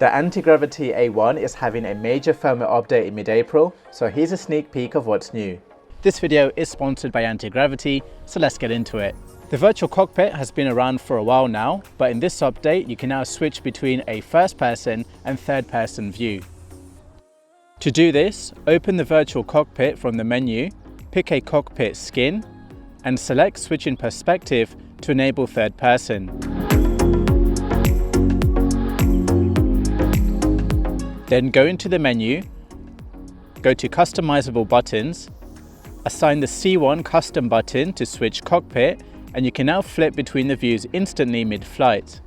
The Antigravity A1 is having a major firmware update in mid-April, so here's a sneak peek of what's new. This video is sponsored by Antigravity, so let's get into it. The virtual cockpit has been around for a while now, but in this update you can now switch between a first-person and third-person view. To do this, open the virtual cockpit from the menu, pick a cockpit skin, and select Switch in Perspective to enable third-person. Then go into the menu, go to Customizable Buttons, assign the C1 Custom button to switch cockpit, and you can now flip between the views instantly mid-flight.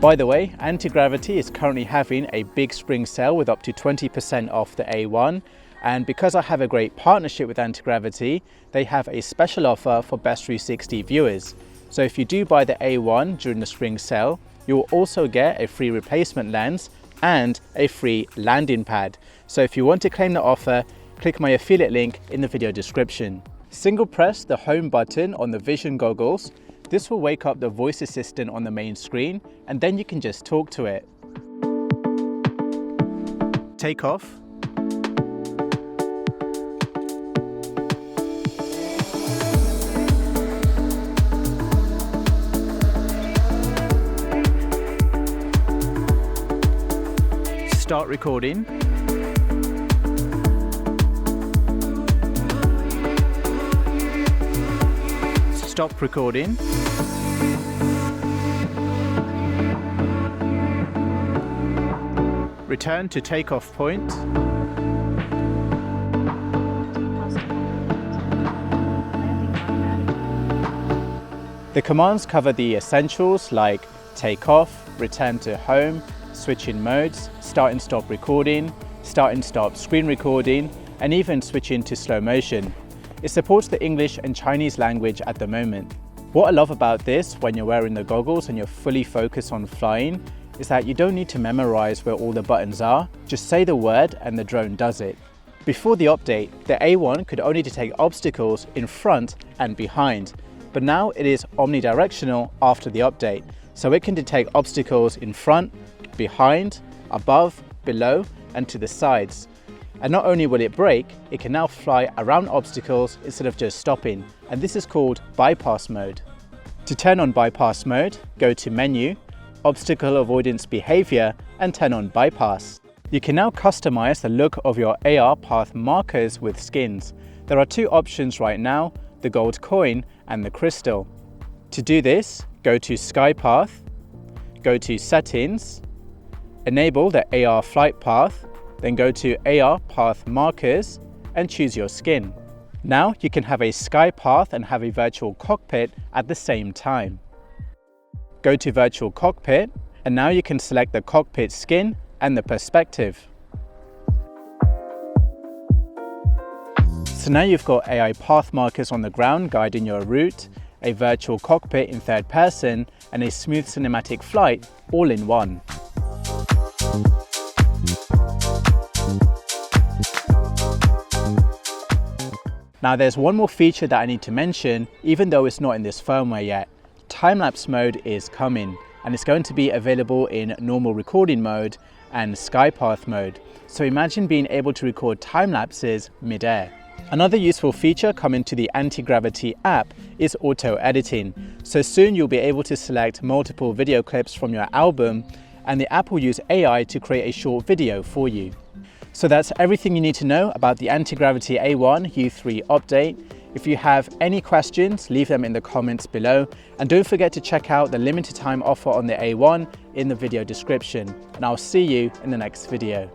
By the way, Antigravity is currently having a big spring sale with up to 20% off the A1. And because I have a great partnership with Antigravity, they have a special offer for Best 360 viewers. So if you do buy the A1 during the spring sale, you will also get a free replacement lens and a free landing pad. So if you want to claim the offer, click my affiliate link in the video description. Single press the home button on the Vision goggles. This will wake up the voice assistant on the main screen, and then you can just talk to it. Take off. Start recording. Stop recording. Return to takeoff point. The commands cover the essentials like take off, return to home, switch in modes, start and stop recording, start and stop screen recording, and even switch into slow motion. It supports the English and Chinese language at the moment. What I love about this when you're wearing the goggles and you're fully focused on flying is that you don't need to memorize where all the buttons are, just say the word and the drone does it. Before the update, the A1 could only detect obstacles in front and behind, but now it is omnidirectional after the update, so it can detect obstacles in front, behind, above, below, and to the sides. And not only will it brake, it can now fly around obstacles instead of just stopping, and this is called bypass mode. To turn on bypass mode, go to Menu, Obstacle Avoidance Behavior, and turn on bypass. You can now customize the look of your AR path markers with skins. There are two options right now, the gold coin and the crystal. To do this, go to Sky Path, go to Settings, enable the AR flight path, then go to AR path markers and choose your skin. Now you can have a sky path and have a virtual cockpit at the same time. Go to virtual cockpit, and now you can select the cockpit skin and the perspective. So now you've got AI path markers on the ground guiding your route, a virtual cockpit in third person, and a smooth cinematic flight all in one. Now there's one more feature that I need to mention, even though it's not in this firmware yet. Timelapse mode is coming, and it's going to be available in normal recording mode and skypath mode. So imagine being able to record time lapses mid-air. Another useful feature coming to the Antigravity app is auto editing. So soon you'll be able to select multiple video clips from your album, and the app will use AI to create a short video for you. So that's everything you need to know about the Antigravity A1 U3 update. If you have any questions, leave them in the comments below, and don't forget to check out the limited time offer on the A1 in the video description. And I'll see you in the next video.